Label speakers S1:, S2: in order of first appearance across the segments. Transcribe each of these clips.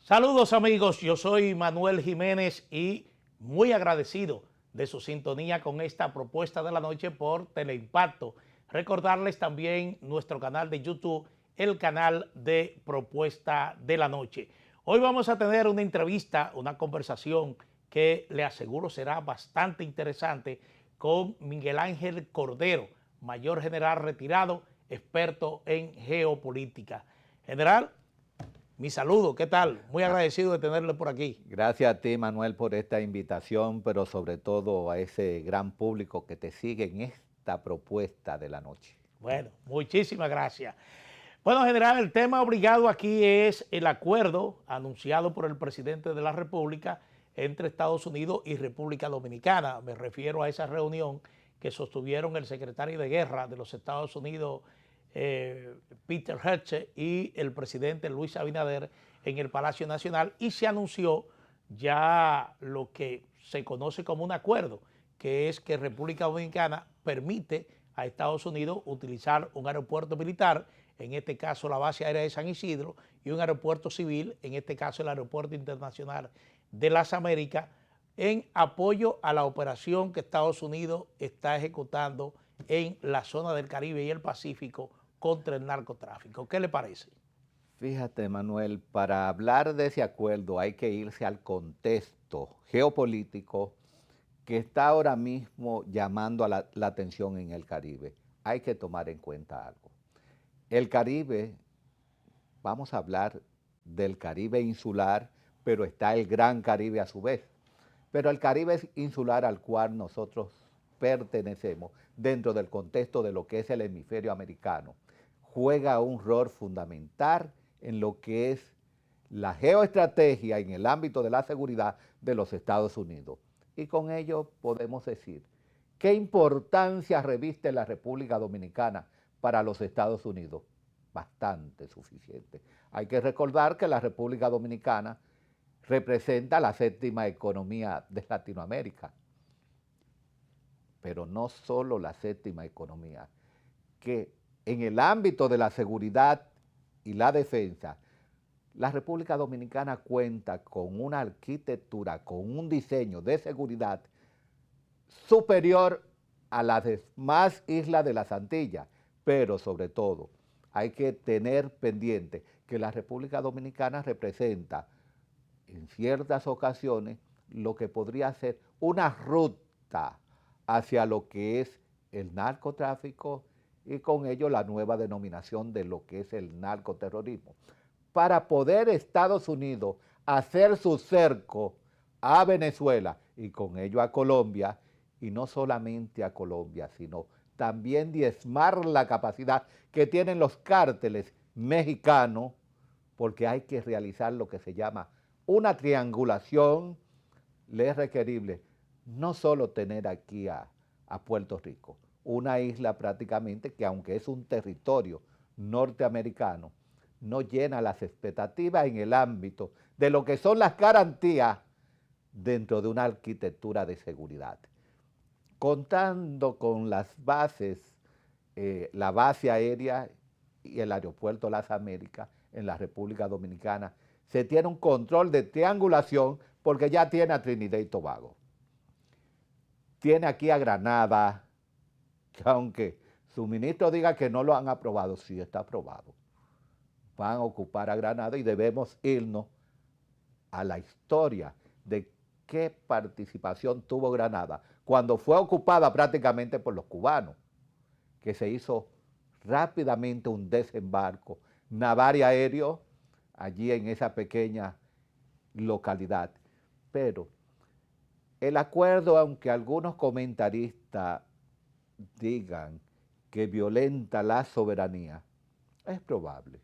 S1: Saludos amigos, yo soy Manuel Jiménez y muy agradecido de su sintonía con esta propuesta de la noche por Teleimpacto. Recordarles también nuestro canal de YouTube, el canal de Propuesta de la Noche. Hoy vamos a tener una entrevista, una conversación que le aseguro será bastante interesante con Miguel Ángel Cordero, mayor general retirado, experto en geopolítica. General, mi saludo, ¿qué tal? Muy agradecido de tenerle por aquí.
S2: Gracias a ti, Manuel, por esta invitación, pero sobre todo a ese gran público que te sigue en esta propuesta de la noche.
S1: Bueno, muchísimas gracias. Bueno, general, el tema obligado aquí es el acuerdo anunciado por el presidente de la República entre Estados Unidos y República Dominicana. Me refiero a esa reunión que sostuvieron el secretario de Guerra de los Estados Unidos, Peter Hegseth, y el presidente Luis Abinader en el Palacio Nacional, y se anunció ya lo que se conoce como un acuerdo, que es que República Dominicana permite a Estados Unidos utilizar un aeropuerto militar, en este caso la base aérea de San Isidro, y un aeropuerto civil, en este caso el Aeropuerto Internacional de las Américas, en apoyo a la operación que Estados Unidos está ejecutando en la zona del Caribe y el Pacífico contra el narcotráfico. ¿Qué le parece?
S2: Fíjate, Manuel, para hablar de ese acuerdo hay que irse al contexto geopolítico que está ahora mismo llamando a la atención en el Caribe. Hay que tomar en cuenta algo. El Caribe, vamos a hablar del Caribe insular, pero está el Gran Caribe a su vez. Pero el Caribe insular al cual nosotros pertenecemos dentro del contexto de lo que es el hemisferio americano, juega un rol fundamental en lo que es la geoestrategia en el ámbito de la seguridad de los Estados Unidos. Y con ello podemos decir, ¿qué importancia reviste la República Dominicana para los Estados Unidos? Bastante suficiente. Hay que recordar que la República Dominicana representa la séptima economía de Latinoamérica, pero no solo la séptima economía, que en el ámbito de la seguridad y la defensa, la República Dominicana cuenta con una arquitectura, con un diseño de seguridad superior a las demás islas de las Antillas, pero sobre todo hay que tener pendiente que la República Dominicana representa en ciertas ocasiones lo que podría ser una ruta hacia lo que es el narcotráfico y con ello la nueva denominación de lo que es el narcoterrorismo. Para poder Estados Unidos hacer su cerco a Venezuela y con ello a Colombia, y no solamente a Colombia, sino también diezmar la capacidad que tienen los cárteles mexicanos, porque hay que realizar lo que se llama una triangulación, le es requerible no solo tener aquí a Puerto Rico, una isla prácticamente que aunque es un territorio norteamericano, no llena las expectativas en el ámbito de lo que son las garantías dentro de una arquitectura de seguridad. Contando con las bases, la base aérea y el aeropuerto Las Américas en la República Dominicana, se tiene un control de triangulación porque ya tiene a Trinidad y Tobago. Tiene aquí a Granada, que aunque su ministro diga que no lo han aprobado, sí está aprobado. Van a ocupar a Granada y debemos irnos a la historia de qué participación tuvo Granada cuando fue ocupada prácticamente por los cubanos, que se hizo rápidamente un desembarco naval y aéreo allí en esa pequeña localidad. Pero el acuerdo, aunque algunos comentaristas digan que violenta la soberanía, es probable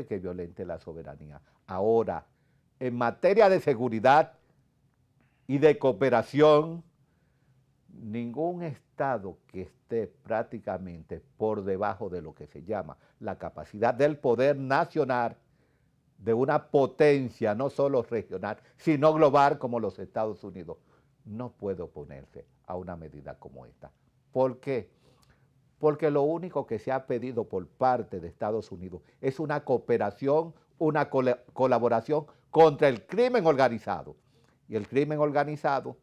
S2: que violente la soberanía. Ahora, en materia de seguridad y de cooperación, ningún Estado que esté prácticamente por debajo de lo que se llama la capacidad del poder nacional de una potencia no solo regional, sino global como los Estados Unidos, no puede oponerse a una medida como esta. ¿Por qué? Porque lo único que se ha pedido por parte de Estados Unidos es una cooperación una colaboración contra el crimen organizado. Y el crimen organizado,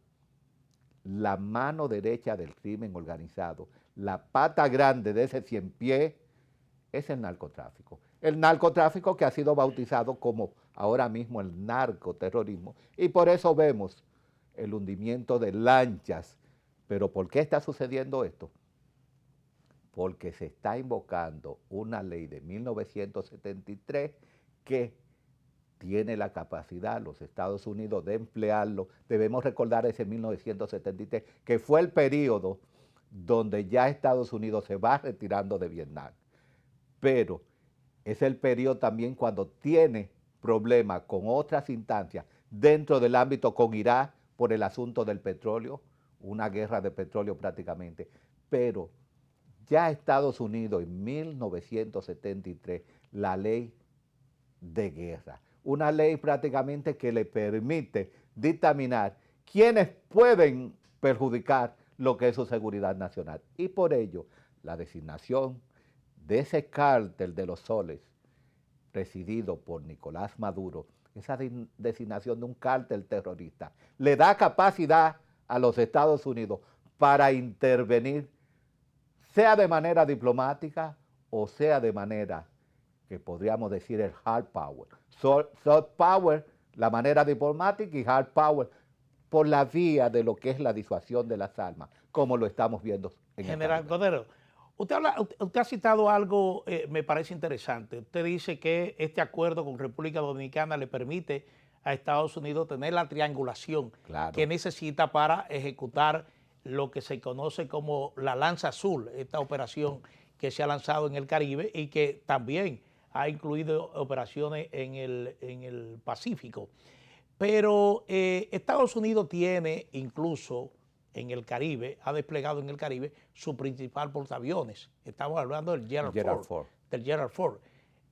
S2: la mano derecha del crimen organizado, la pata grande de ese 100 pies, es el narcotráfico. El narcotráfico que ha sido bautizado como ahora mismo el narcoterrorismo. Y por eso vemos el hundimiento de lanchas. ¿Pero por qué está sucediendo esto? Porque se está invocando una ley de 1973 que tiene la capacidad los Estados Unidos de emplearlo. Debemos recordar ese 1973, que fue el periodo donde ya Estados Unidos se va retirando de Vietnam. Pero es el periodo también cuando tiene problemas con otras instancias dentro del ámbito con Irak por el asunto del petróleo, una guerra de petróleo prácticamente. Pero ya Estados Unidos en 1973, la ley de guerra, una ley prácticamente que le permite dictaminar quiénes pueden perjudicar lo que es su seguridad nacional. Y por ello, la designación de ese cártel de los soles, presidido por Nicolás Maduro, esa designación de un cártel terrorista, le da capacidad a los Estados Unidos para intervenir, sea de manera diplomática o sea de manera que podríamos decir el hard power. Soft power, la manera diplomática, y hard power por la vía de lo que es la disuasión de las armas, como lo estamos viendo en
S1: General Cordero, usted ha citado algo, me parece interesante. Usted dice que este acuerdo con República Dominicana le permite a Estados Unidos tener la triangulación que necesita para ejecutar lo que se conoce como la Lanza Azul, esta operación que se ha lanzado en el Caribe y que también ha incluido operaciones en el Pacífico. Pero Estados Unidos tiene incluso en el Caribe, ha desplegado en el Caribe su principal portaaviones. Estamos hablando del Gerald Ford.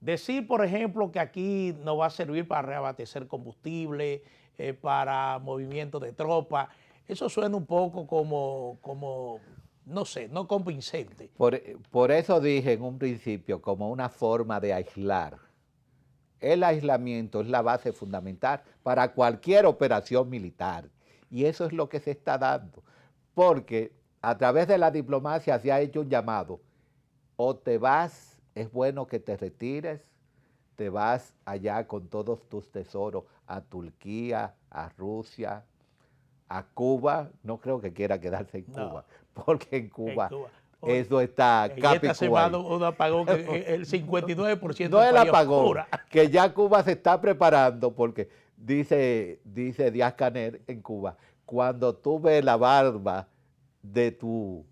S1: Decir, por ejemplo, que aquí no va a servir para reabastecer combustible, para movimiento de tropas, eso suena un poco como no sé, no convincente.
S2: Por eso dije en un principio, como una forma de aislar. El aislamiento es la base fundamental para cualquier operación militar. Y eso es lo que se está dando. Porque a través de la diplomacia se ha hecho un llamado. O te vas, es bueno que te retires, te vas allá con todos tus tesoros a Turquía, a Rusia, a Cuba. No creo que quiera quedarse en Cuba, porque en Cuba eso está
S1: esta semana uno apagó el 59%
S2: no el apagón, que ya Cuba se está preparando, porque dice Díaz-Canel en Cuba, cuando tú ves la barba de tu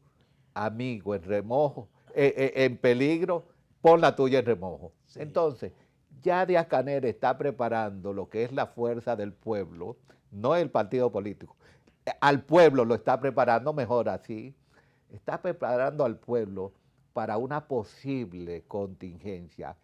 S2: amigo en remojo, en peligro, pon la tuya en remojo. Sí. Entonces, ya Díaz-Canel está preparando lo que es la fuerza del pueblo, no el partido político. Al pueblo lo está preparando, mejor así, está preparando al pueblo para una posible contingencia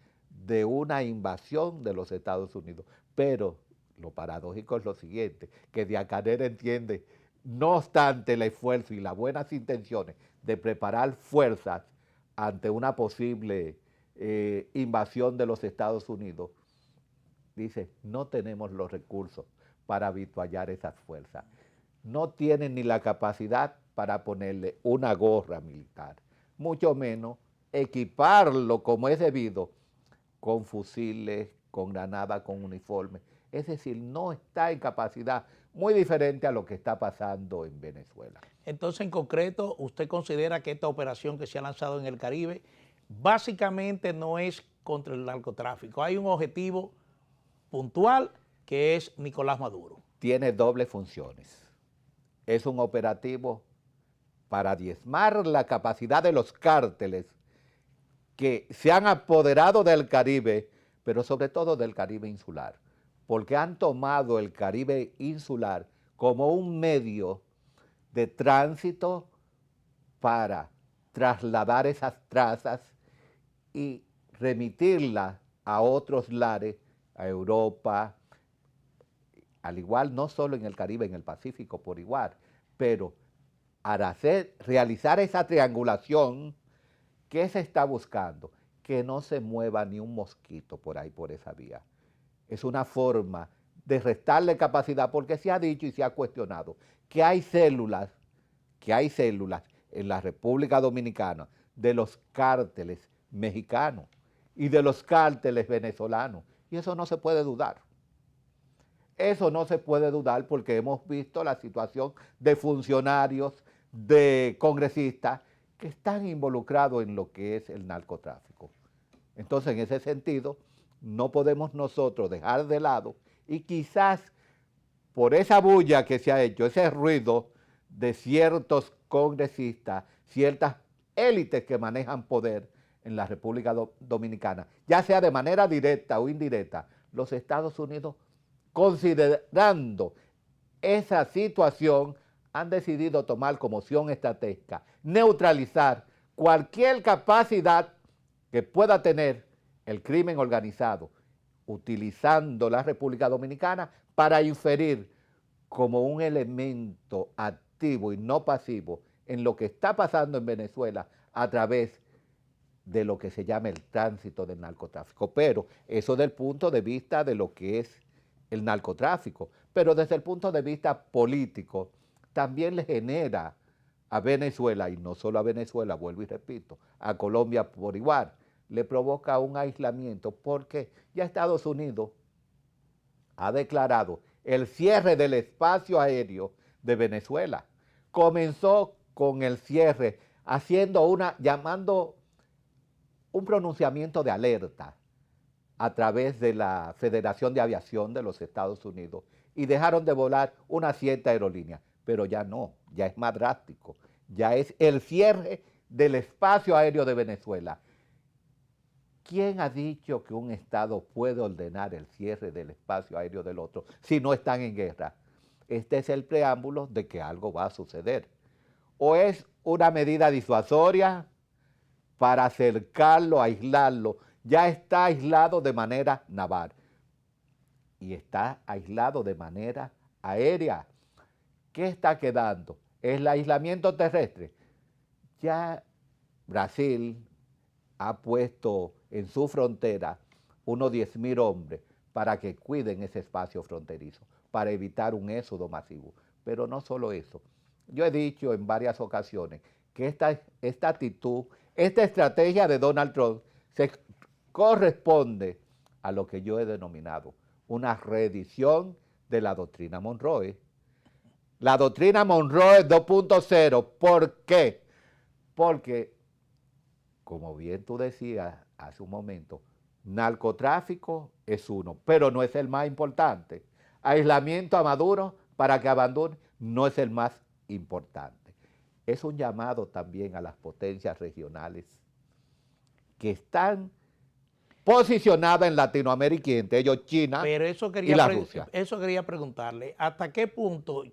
S2: de una invasión de los Estados Unidos. Pero lo paradójico es lo siguiente, que Díaz-Canel entiende, no obstante el esfuerzo y las buenas intenciones de preparar fuerzas ante una posible invasión de los Estados Unidos, dice, no tenemos los recursos para avituallar esas fuerzas. No tienen ni la capacidad para ponerle una gorra militar, mucho menos equiparlo como es debido con fusiles, con granadas, con uniformes. Es decir, no está en capacidad, muy diferente a lo que está pasando en Venezuela.
S1: Entonces, en concreto, ¿usted considera que esta operación que se ha lanzado en el Caribe básicamente no es contra el narcotráfico? Hay un objetivo puntual que es Nicolás Maduro.
S2: Tiene dobles funciones. Es un operativo para diezmar la capacidad de los cárteles que se han apoderado del Caribe, pero sobre todo del Caribe insular, porque han tomado el Caribe insular como un medio de tránsito para trasladar esas trazas y remitirlas a otros lares, a Europa, al igual no solo en el Caribe, en el Pacífico por igual, pero al realizar esa triangulación, ¿qué se está buscando? Que no se mueva ni un mosquito por ahí, por esa vía. es una forma de restarle capacidad, porque se ha dicho y se ha cuestionado que hay células en la República Dominicana de los cárteles mexicanos y de los cárteles venezolanos, y eso no se puede dudar. Eso no se puede dudar porque hemos visto la situación de funcionarios, de congresistas que están involucrados en lo que es el narcotráfico. Entonces, en ese sentido, no podemos nosotros dejar de lado y quizás por esa bulla que se ha hecho, ese ruido de ciertos congresistas, ciertas élites que manejan poder en la República Dominicana, ya sea de manera directa o indirecta, los Estados Unidos, considerando esa situación, han decidido tomar como opción estratégica neutralizar cualquier capacidad que pueda tener el crimen organizado, utilizando la República Dominicana para inferir como un elemento activo y no pasivo en lo que está pasando en Venezuela a través de lo que se llama el tránsito del narcotráfico. Pero eso desde el punto de vista de lo que es el narcotráfico, pero desde el punto de vista político también le genera a Venezuela, y no solo a Venezuela, vuelvo y repito, a Colombia por igual, le provoca un aislamiento porque ya Estados Unidos ha declarado el cierre del espacio aéreo de Venezuela. Comenzó con el cierre llamando un pronunciamiento de alerta a través de la Federación de Aviación de los Estados Unidos y dejaron de volar una cierta aerolínea, pero ya no, ya es más drástico, ya es el cierre del espacio aéreo de Venezuela. ¿Quién ha dicho que un Estado puede ordenar el cierre del espacio aéreo del otro si no están en guerra? Este es el preámbulo de que algo va a suceder. O es una medida disuasoria para acercarlo, aislarlo. Ya está aislado de manera naval y está aislado de manera aérea. ¿Qué está quedando? El aislamiento terrestre. Ya Brasil ha puesto en su frontera unos 10.000 hombres para que cuiden ese espacio fronterizo, para evitar un éxodo masivo. Pero no solo eso. Yo he dicho en varias ocasiones que esta actitud, esta estrategia de Donald Trump se corresponde a lo que yo he denominado una reedición de la doctrina Monroe. La doctrina Monroe 2.0. ¿Por qué? Porque, como bien tú decías hace un momento, narcotráfico es uno, pero no es el más importante. Aislamiento a Maduro para que abandone no es el más importante. Es un llamado también a las potencias regionales que están posicionadas en Latinoamérica, entre ellos China y la Rusia.
S1: Eso quería preguntarle, ¿hasta qué punto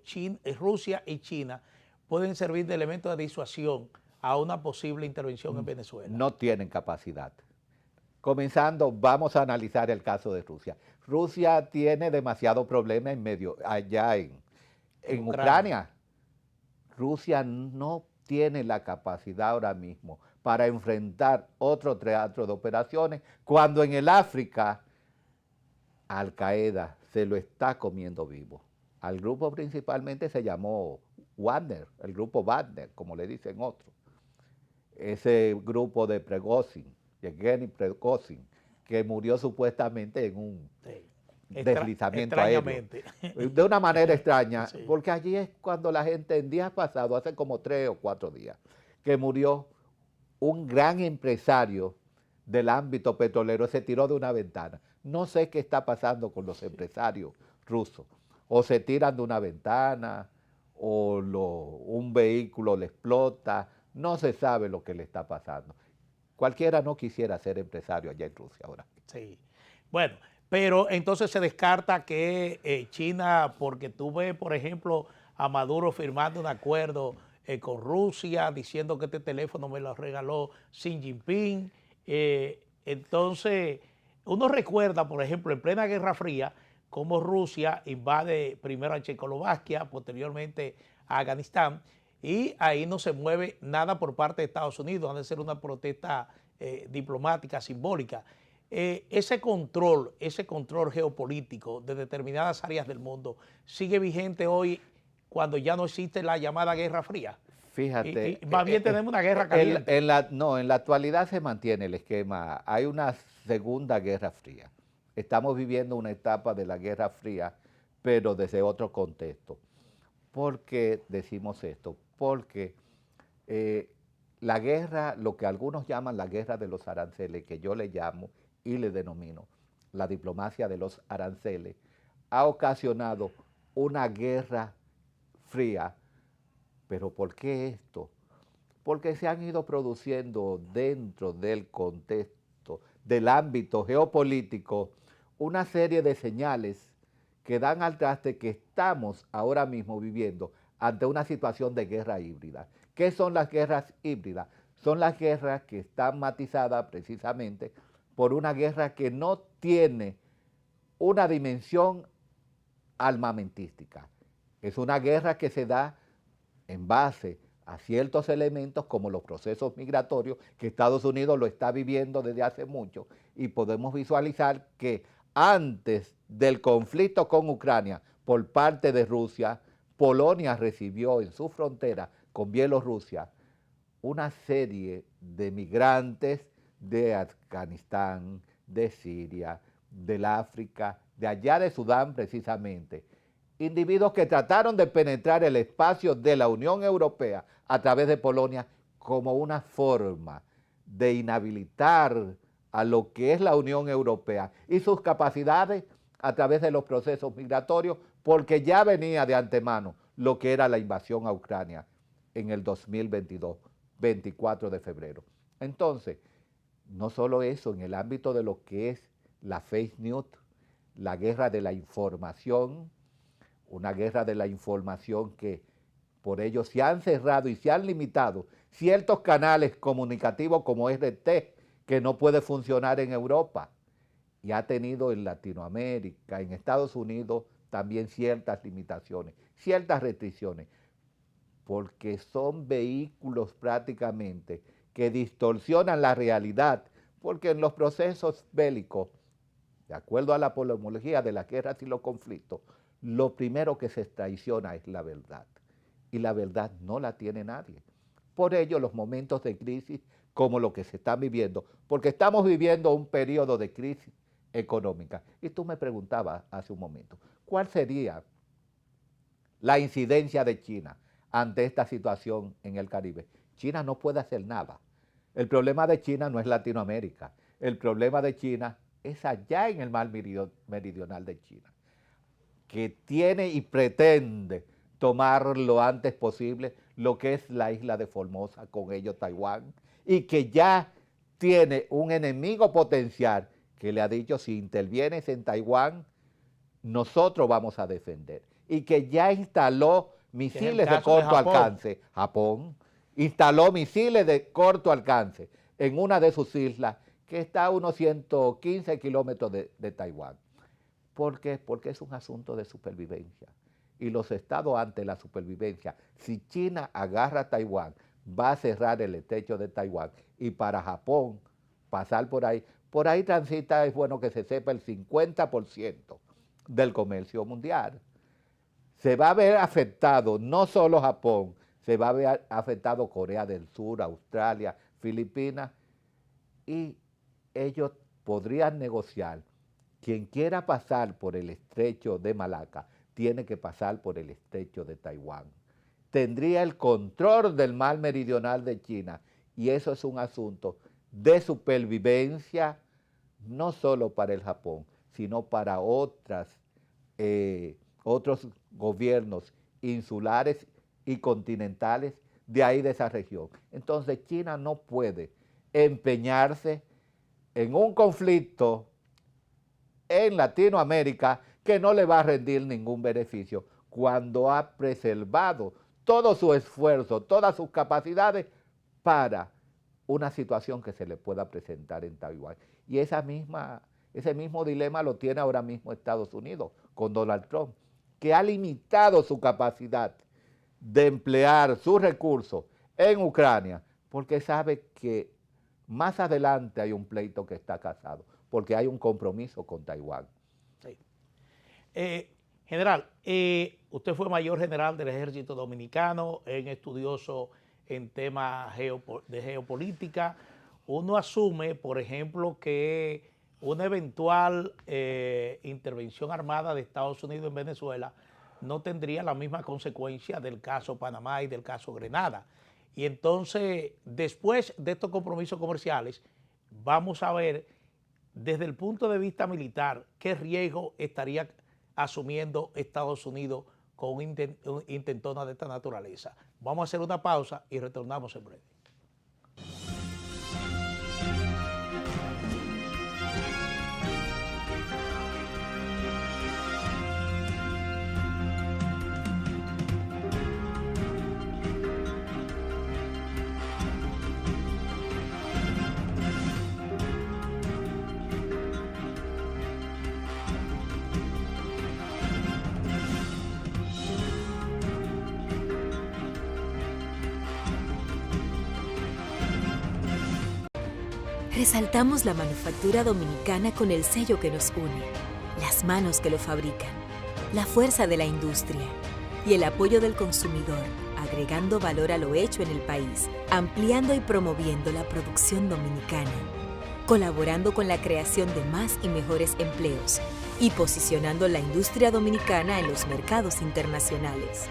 S1: Rusia y China pueden servir de elemento de disuasión a una posible intervención en Venezuela?
S2: No tienen capacidad. Comenzando, vamos a analizar el caso de Rusia. Rusia tiene demasiado problema allá en Ucrania. Rusia no tiene la capacidad ahora mismo para enfrentar otro teatro de operaciones, cuando en el África Al Qaeda se lo está comiendo vivo. Al grupo principalmente se llamó Wagner, el grupo Wagner, como le dicen otros. Ese grupo de Prigozhin, Yevgeny Prigozhin, que murió supuestamente en un deslizamiento aéreo. De una manera extraña, sí. Porque allí es cuando la gente, en días pasados, hace como 3 o 4 días, que murió un gran empresario del ámbito petrolero, se tiró de una ventana. No sé qué está pasando con los empresarios rusos. O se tiran de una ventana, o un vehículo le explota, no se sabe lo que le está pasando. Cualquiera no quisiera ser empresario allá en Rusia ahora.
S1: Sí, bueno, pero entonces se descarta que China, porque tú ves, por ejemplo, a Maduro firmando un acuerdo con Rusia, diciendo que este teléfono me lo regaló Xi Jinping. Entonces, uno recuerda, por ejemplo, en plena Guerra Fría, cómo Rusia invade primero a Checoslovaquia, posteriormente a Afganistán, y ahí no se mueve nada por parte de Estados Unidos, ha de ser una protesta diplomática, simbólica. ese control geopolítico de determinadas áreas del mundo sigue vigente hoy cuando ya no existe la llamada Guerra Fría.
S2: Fíjate,
S1: Y más bien tenemos una guerra caliente.
S2: no, en la actualidad se mantiene el esquema. Hay una segunda Guerra Fría. Estamos viviendo una etapa de la Guerra Fría, pero desde otro contexto. ¿Por qué decimos esto? Porque la guerra, lo que algunos llaman la guerra de los aranceles, que yo le llamo y le denomino la diplomacia de los aranceles, ha ocasionado una guerra fría. ¿Pero por qué esto? Porque se han ido produciendo dentro del contexto, del ámbito geopolítico, una serie de señales que dan al traste que estamos ahora mismo viviendo ante una situación de guerra híbrida. ¿Qué son las guerras híbridas? Son las guerras que están matizadas precisamente por una guerra que no tiene una dimensión armamentística. Es una guerra que se da en base a ciertos elementos como los procesos migratorios, que Estados Unidos lo está viviendo desde hace mucho, y podemos visualizar que antes del conflicto con Ucrania por parte de Rusia, Polonia recibió en su frontera con Bielorrusia una serie de migrantes de Afganistán, de Siria, del África, de allá de Sudán precisamente, individuos que trataron de penetrar el espacio de la Unión Europea a través de Polonia como una forma de inhabilitar a lo que es la Unión Europea y sus capacidades a través de los procesos migratorios, porque ya venía de antemano lo que era la invasión a Ucrania en el 2022, 24 de febrero. Entonces, no solo eso, en el ámbito de lo que es la fake news, la guerra de la información, una guerra de la información que por ello se han cerrado y se han limitado ciertos canales comunicativos como RT, que no puede funcionar en Europa, y ha tenido en Latinoamérica, en Estados Unidos, también ciertas limitaciones, ciertas restricciones, porque son vehículos prácticamente que distorsionan la realidad, porque en los procesos bélicos, de acuerdo a la polemología de las guerras y los conflictos, lo primero que se traiciona es la verdad, y la verdad no la tiene nadie. Por ello, los momentos de crisis como lo que se están viviendo, porque estamos viviendo un periodo de crisis económica. Y tú me preguntabas hace un momento, ¿cuál sería la incidencia de China ante esta situación en el Caribe? China no puede hacer nada. El problema de China no es Latinoamérica, el problema de China es allá en el mar meridional de China, que tiene y pretende tomar lo antes posible lo que es la isla de Formosa, con ello Taiwán, y que ya tiene un enemigo potencial que le ha dicho, si intervienes en Taiwán, nosotros vamos a defender, y que ya instaló misiles de corto alcance, Japón, instaló misiles de corto alcance en una de sus islas que está a unos 115 kilómetros de Taiwán. ¿Por qué? Porque es un asunto de supervivencia. Y los estados ante la supervivencia, si China agarra a Taiwán, va a cerrar el estrecho de Taiwán. Y para Japón, pasar por ahí transita, es bueno que se sepa, el 50% del comercio mundial. Se va a ver afectado no solo Japón, se va a ver afectado Corea del Sur, Australia, Filipinas, y ellos podrían negociar. Quien quiera pasar por el estrecho de Malaca tiene que pasar por el estrecho de Taiwán. Tendría el control del mar meridional de China, y eso es un asunto de supervivencia no solo para el Japón, sino para otros gobiernos insulares y continentales de ahí de esa región. Entonces China no puede empeñarse en un conflicto en Latinoamérica que no le va a rendir ningún beneficio cuando ha preservado todo su esfuerzo, todas sus capacidades para una situación que se le pueda presentar en Taiwán. Y ese mismo dilema lo tiene ahora mismo Estados Unidos con Donald Trump, que ha limitado su capacidad de emplear sus recursos en Ucrania, porque sabe que más adelante hay un pleito que está casado. porque hay un compromiso con Taiwán.
S1: Sí. General, usted fue mayor general del Ejército Dominicano, es estudioso en temas de geopolítica. Uno asume, por ejemplo, que una eventual intervención armada de Estados Unidos en Venezuela no tendría la misma consecuencia del caso Panamá y del caso Grenada. Y entonces, después de estos compromisos comerciales, vamos a ver desde el punto de vista militar qué riesgo estaría asumiendo Estados Unidos con una intentona de esta naturaleza. Vamos a hacer una pausa y retornamos en breve.
S3: Resaltamos la manufactura dominicana con el sello que nos une, las manos que lo fabrican, la fuerza de la industria y el apoyo del consumidor, agregando valor a lo hecho en el país, ampliando y promoviendo la producción dominicana, colaborando con la creación de más y mejores empleos y posicionando la industria dominicana en los mercados internacionales.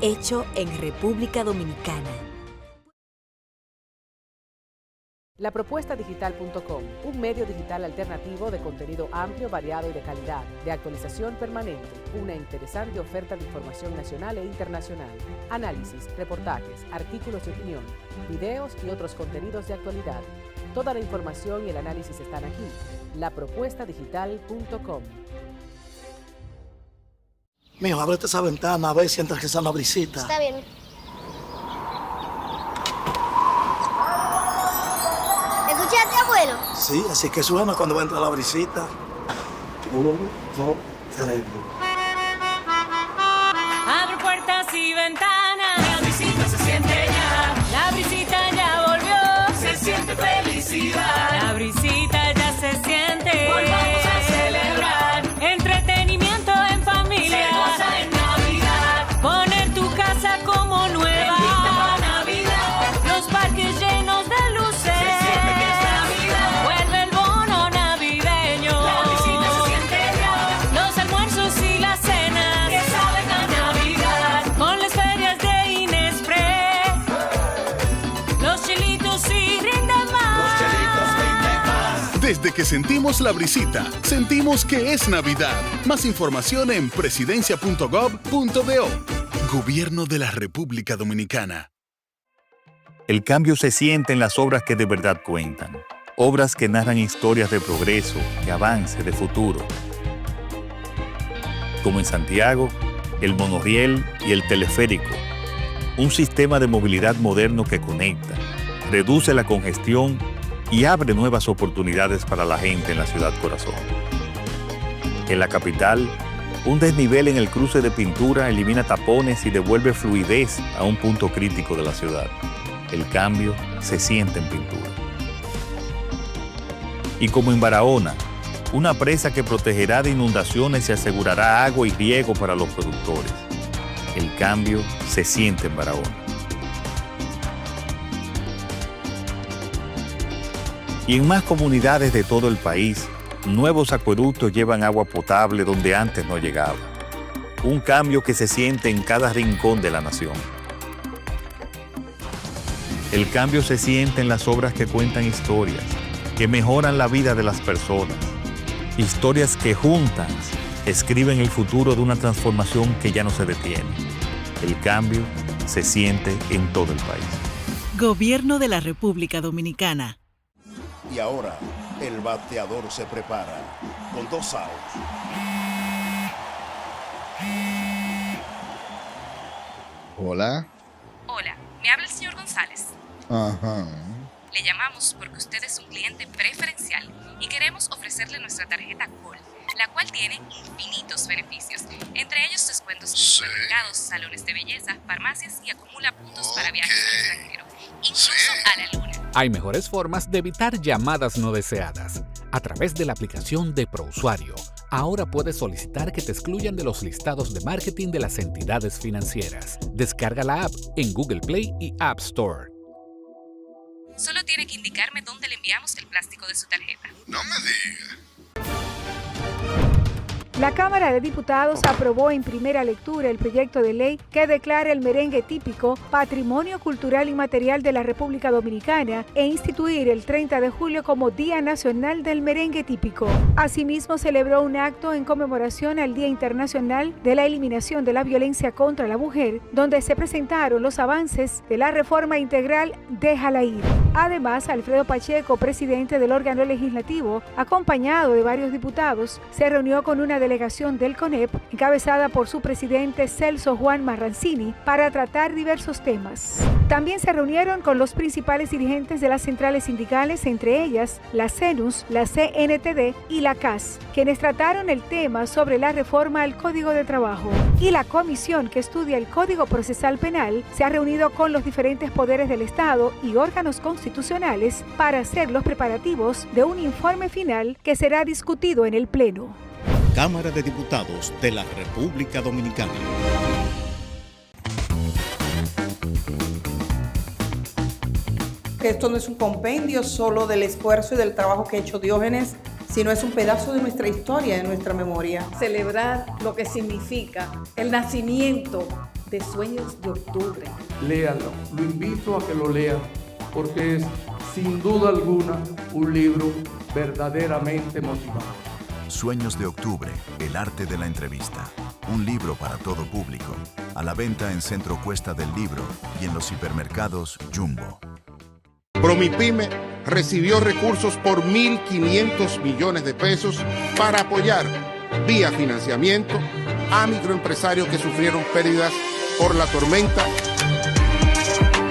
S3: Hecho en República Dominicana.
S4: Lapropuestadigital.com, un medio digital alternativo de contenido amplio, variado y de calidad, de actualización permanente, una interesante oferta de información nacional e internacional, análisis, reportajes, artículos de opinión, videos y otros contenidos de actualidad. Toda la información y el análisis están aquí. Lapropuestadigital.com.
S5: Mijo, ábrete esa ventana a ver si entra esa brisita.
S6: Está bien. ¿Escuchaste, abuelo?
S5: Sí, así que suena cuando entra la brisita. 1, 2, 3.
S7: Abre puertas y ventanas, la brisita se siente ya. La brisita ya volvió, se siente felicidad. La brisita ya se siente. Volvamos a celebrar. Entretenimiento en familia. Se goza en Navidad. Poner tu casa como nueva. Para Navidad. Los parques llenos de luces. Se siente que es Navidad. Vuelve el bono navideño. La brisita se siente ya. Los almuerzos y las cenas que saben a Navidad. Con las ferias de Inespre. Los chelitos y rinden más. Los chelitos rinden más.
S8: Desde que sentimos la brisita, sentimos que es Navidad. Más información en presidencia.gov.do. Gobierno de la República Dominicana.
S9: El cambio se siente en las obras que de verdad cuentan. Obras que narran historias de progreso, de avance, de futuro. Como en Santiago, el monorriel y el teleférico. Un sistema de movilidad moderno que conecta, reduce la congestión y abre nuevas oportunidades para la gente en la ciudad corazón. En la capital, un desnivel en el cruce de Pintura elimina tapones y devuelve fluidez a un punto crítico de la ciudad. El cambio se siente en Pintura. Y como en Barahona, una presa que protegerá de inundaciones y asegurará agua y riego para los productores. El cambio se siente en Barahona. Y en más comunidades de todo el país, nuevos acueductos llevan agua potable donde antes no llegaba. Un cambio que se siente en cada rincón de la nación. El cambio se siente en las obras que cuentan historias, que mejoran la vida de las personas. Historias que juntas escriben el futuro de una transformación que ya no se detiene. El cambio se siente en todo el país.
S10: Gobierno de la República Dominicana.
S11: Y ahora, el bateador se prepara con 2 outs.
S12: Hola.
S13: Hola, me habla el señor González.
S12: Ajá.
S13: Le llamamos porque usted es un cliente preferencial y queremos ofrecerle nuestra tarjeta COL, la cual tiene infinitos beneficios, entre ellos descuentos en supermercados, salones de belleza, farmacias y acumula puntos para viajes al extranjero, incluso a la luna.
S14: Hay mejores formas de evitar llamadas no deseadas. A través de la aplicación de ProUsuario, ahora puedes solicitar que te excluyan de los listados de marketing de las entidades financieras. Descarga la app en Google Play y App Store.
S13: Solo tiene que indicarme dónde le enviamos el plástico de su tarjeta.
S12: No me diga.
S15: La Cámara de Diputados aprobó en primera lectura el proyecto de ley que declara el merengue típico Patrimonio Cultural Inmaterial de la República Dominicana e instituir el 30 de julio como Día Nacional del Merengue Típico. Asimismo, celebró un acto en conmemoración al Día Internacional de la Eliminación de la Violencia contra la Mujer, donde se presentaron los avances de la reforma integral Déjala Ir. Además, Alfredo Pacheco, presidente del órgano legislativo, acompañado de varios diputados, se reunió con una delegación del CONEP, encabezada por su presidente Celso Juan Marrancini, para tratar diversos temas. También se reunieron con los principales dirigentes de las centrales sindicales, entre ellas la CENUS, la CNTD y la CAS, quienes trataron el tema sobre la reforma al Código de Trabajo. Y la comisión que estudia el Código Procesal Penal se ha reunido con los diferentes poderes del Estado y órganos constitucionales para hacer los preparativos de un informe final que será discutido en el Pleno.
S11: Cámara de Diputados de la República Dominicana.
S16: Esto no es un compendio solo del esfuerzo y del trabajo que ha hecho Diógenes, sino es un pedazo de nuestra historia, de nuestra memoria.
S17: Celebrar lo que significa el nacimiento de Sueños de Octubre.
S18: Léanlo, lo invito a que lo lean, porque es sin duda alguna un libro verdaderamente motivador.
S19: Sueños de Octubre, el arte de la entrevista. Un libro para todo público. A la venta en Centro Cuesta del Libro y en los hipermercados Jumbo.
S20: Promipyme recibió recursos por 1.500 millones de pesos para apoyar vía financiamiento a microempresarios que sufrieron pérdidas por la tormenta.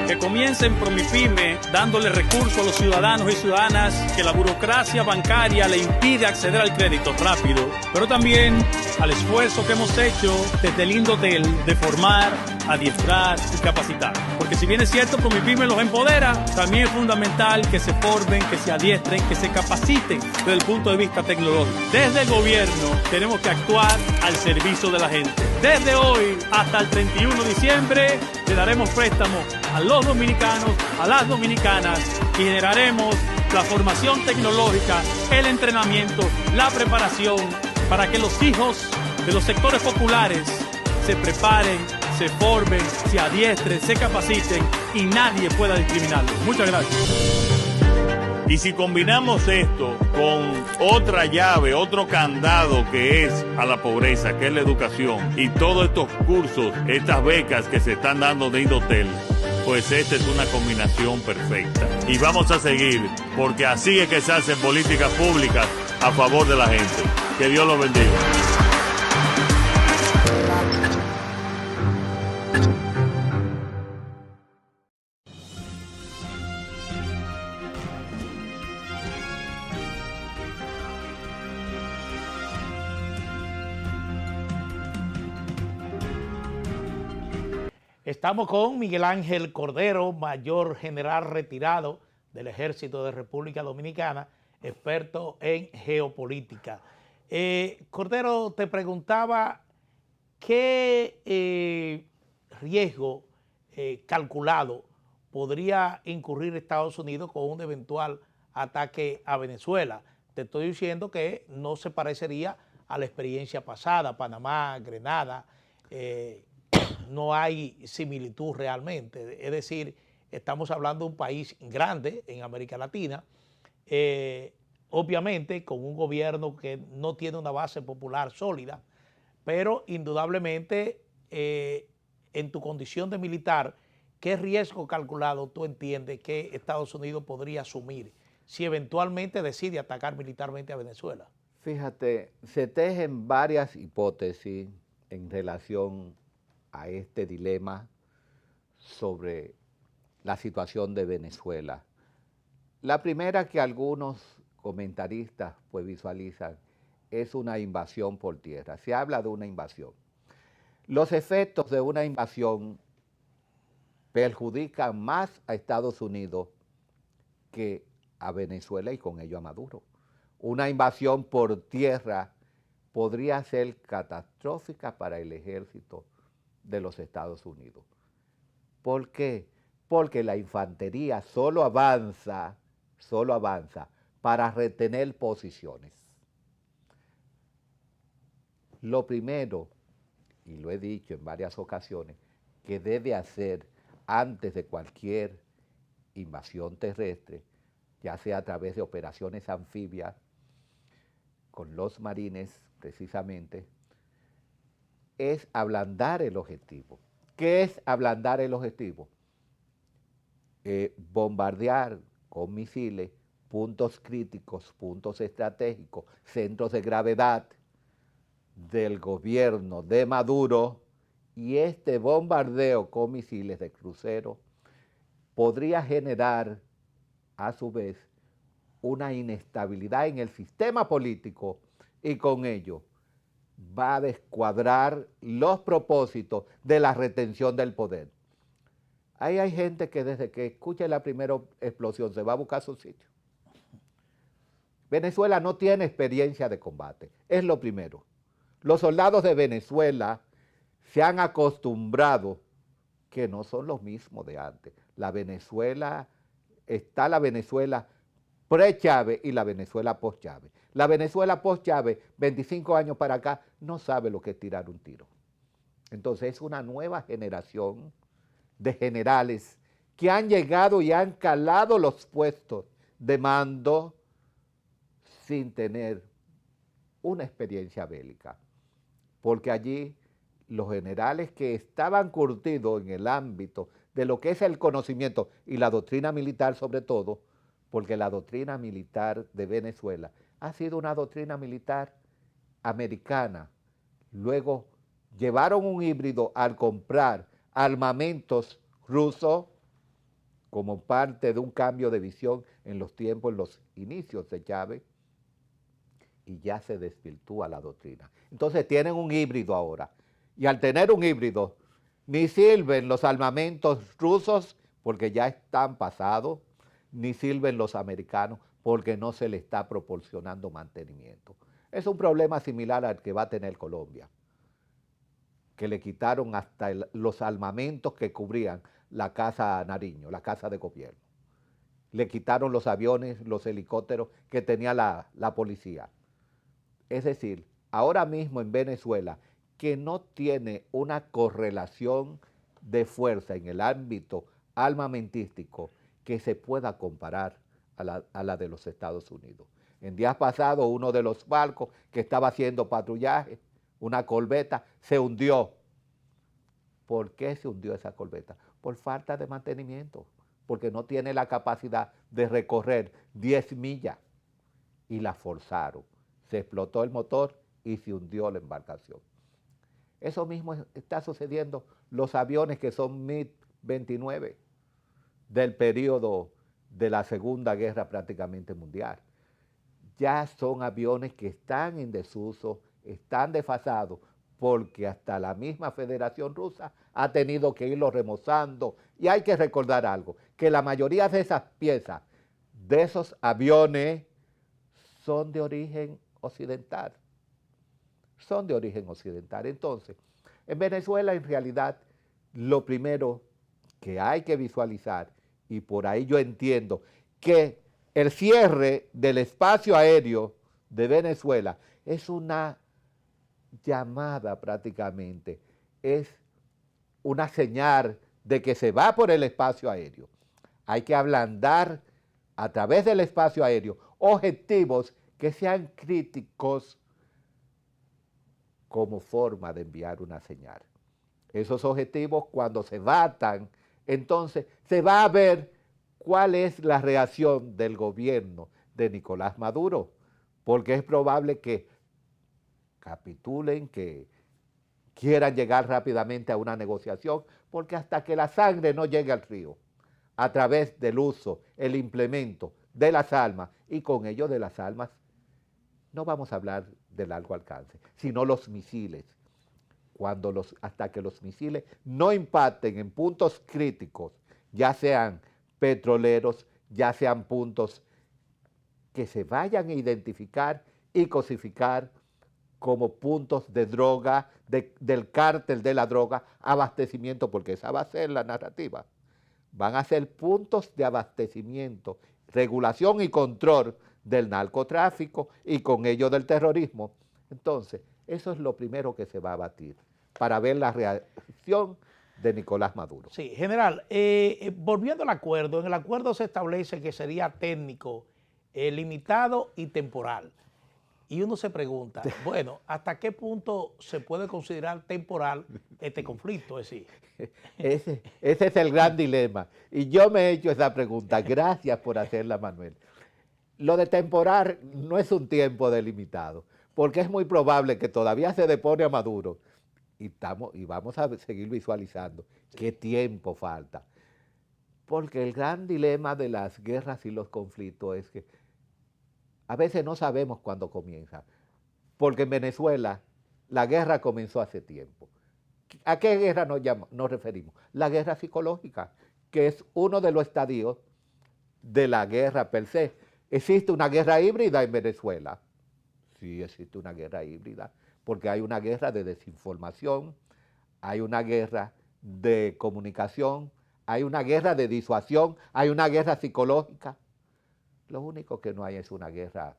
S21: Que comiencen Promipyme dándole recursos a los ciudadanos y ciudadanas que la burocracia bancaria le impide acceder al crédito rápido, pero también al esfuerzo que hemos hecho desde el Indotel de formar, adiestrar y capacitar. Porque si bien es cierto, Promipyme los empodera, también es fundamental que se formen, que se adiestren, que se capaciten desde el punto de vista tecnológico. Desde el gobierno tenemos que actuar al servicio de la gente. Desde hoy hasta el 31 de diciembre le daremos préstamos a los dominicanos, a las dominicanas y generaremos la formación tecnológica, el entrenamiento, la preparación para que los hijos de los sectores populares se preparen, se formen, se adiestren, se capaciten y nadie pueda discriminarlos. Muchas gracias.
S9: Y si combinamos esto con otra llave, otro candado que es a la pobreza, que es la educación, y todos estos cursos, estas becas que se están dando de Indotel, pues esta es una combinación perfecta. Y vamos a seguir, porque así es que se hacen políticas públicas a favor de la gente. Que Dios los bendiga.
S1: Estamos con Miguel Ángel Cordero, mayor general retirado del Ejército de República Dominicana, experto en geopolítica. Cordero, te preguntaba qué riesgo calculado podría incurrir Estados Unidos con un eventual ataque a Venezuela. Te estoy diciendo que no se parecería a la experiencia pasada, Panamá, Grenada, no hay similitud realmente. Es decir, estamos hablando de un país grande en América Latina, obviamente con un gobierno que no tiene una base popular sólida, pero indudablemente en tu condición de militar, ¿qué riesgo calculado tú entiendes que Estados Unidos podría asumir si eventualmente decide atacar militarmente a Venezuela?
S2: Fíjate, se tejen varias hipótesis en relación a este dilema sobre la situación de Venezuela. La primera que algunos comentaristas pues visualizan es una invasión por tierra. Se habla de una invasión. Los efectos de una invasión perjudican más a Estados Unidos que a Venezuela y con ello a Maduro. Una invasión por tierra podría ser catastrófica para el ejército de los Estados Unidos. ¿Por qué? Porque la infantería solo avanza para retener posiciones. Lo primero, y lo he dicho en varias ocasiones, que debe hacer antes de cualquier invasión terrestre, ya sea a través de operaciones anfibias, con los marines precisamente, es ablandar el objetivo. ¿Qué es ablandar el objetivo? Bombardear con misiles puntos críticos, puntos estratégicos, centros de gravedad del gobierno de Maduro, y este bombardeo con misiles de crucero podría generar a su vez una inestabilidad en el sistema político y con ello va a descuadrar los propósitos de la retención del poder. Ahí hay gente que desde que escucha la primera explosión se va a buscar su sitio. Venezuela no tiene experiencia de combate, es lo primero. Los soldados de Venezuela se han acostumbrado que no son los mismos de antes. Está la Venezuela pre-Chávez y la Venezuela post-Chávez. La Venezuela post-Chávez, 25 años para acá, no sabe lo que es tirar un tiro. Entonces es una nueva generación de generales que han llegado y han calado los puestos de mando sin tener una experiencia bélica. Porque allí los generales que estaban curtidos en el ámbito de lo que es el conocimiento y la doctrina militar sobre todo, porque la doctrina militar de Venezuela ha sido una doctrina militar americana. Luego llevaron un híbrido al comprar armamentos rusos como parte de un cambio de visión en los tiempos, en los inicios de Chávez, y ya se desvirtúa la doctrina. Entonces tienen un híbrido ahora, y al tener un híbrido, ni sirven los armamentos rusos porque ya están pasados, ni sirven los americanos porque no se le está proporcionando mantenimiento. Es un problema similar al que va a tener Colombia, que le quitaron hasta los armamentos que cubrían la Casa Nariño, la Casa de Gobierno. Le quitaron los aviones, los helicópteros que tenía la policía. Es decir, ahora mismo en Venezuela, que no tiene una correlación de fuerza en el ámbito armamentístico que se pueda comparar a la de los Estados Unidos. En días pasados, uno de los barcos que estaba haciendo patrullaje, una corbeta, se hundió. ¿Por qué se hundió esa corbeta? Por falta de mantenimiento, porque no tiene la capacidad de recorrer 10 millas y la forzaron. Se explotó el motor y se hundió la embarcación. Eso mismo está sucediendo los aviones que son MiG-29 del periodo de la Segunda Guerra prácticamente mundial. Ya son aviones que están en desuso, están desfasados, porque hasta la misma Federación Rusa ha tenido que irlo remozando. Y hay que recordar algo, que la mayoría de esas piezas, de esos aviones, son de origen occidental. Son de origen occidental. Entonces, en Venezuela en realidad lo primero que hay que visualizar, y por ahí yo entiendo que el cierre del espacio aéreo de Venezuela es una llamada prácticamente, es una señal de que se va por el espacio aéreo. Hay que ablandar a través del espacio aéreo objetivos que sean críticos como forma de enviar una señal. Esos objetivos, cuando se batan, entonces se va a ver cuál es la reacción del gobierno de Nicolás Maduro, porque es probable que capitulen, que quieran llegar rápidamente a una negociación, porque hasta que la sangre no llegue al río, a través del uso, el implemento de las armas, y con ello de las armas, no vamos a hablar de largo alcance, sino los misiles. Hasta que los misiles no impacten en puntos críticos, ya sean petroleros, ya sean puntos que se vayan a identificar y cosificar como puntos de droga, del cártel de la droga, abastecimiento, porque esa va a ser la narrativa. Van a ser puntos de abastecimiento, regulación y control del narcotráfico y con ello del terrorismo. Entonces, eso es lo primero que se va a batir para ver la reacción de Nicolás Maduro.
S1: Sí, general, volviendo al acuerdo, en el acuerdo se establece que sería técnico, limitado y temporal. Y uno se pregunta, bueno, ¿hasta qué punto se puede considerar temporal este conflicto? Es decir,
S2: ese es el gran dilema. Y yo me he hecho esa pregunta. Gracias por hacerla, Manuel. Lo de temporal no es un tiempo delimitado, porque es muy probable que todavía se depone a Maduro y vamos a seguir visualizando qué tiempo falta. Porque el gran dilema de las guerras y los conflictos es que a veces no sabemos cuándo comienza, porque en Venezuela la guerra comenzó hace tiempo. ¿A qué guerra nos referimos? La guerra psicológica, que es uno de los estadios de la guerra per se. ¿Existe una guerra híbrida en Venezuela? Sí, existe una guerra híbrida, porque hay una guerra de desinformación, hay una guerra de comunicación, hay una guerra de disuasión, hay una guerra psicológica. Lo único que no hay es una guerra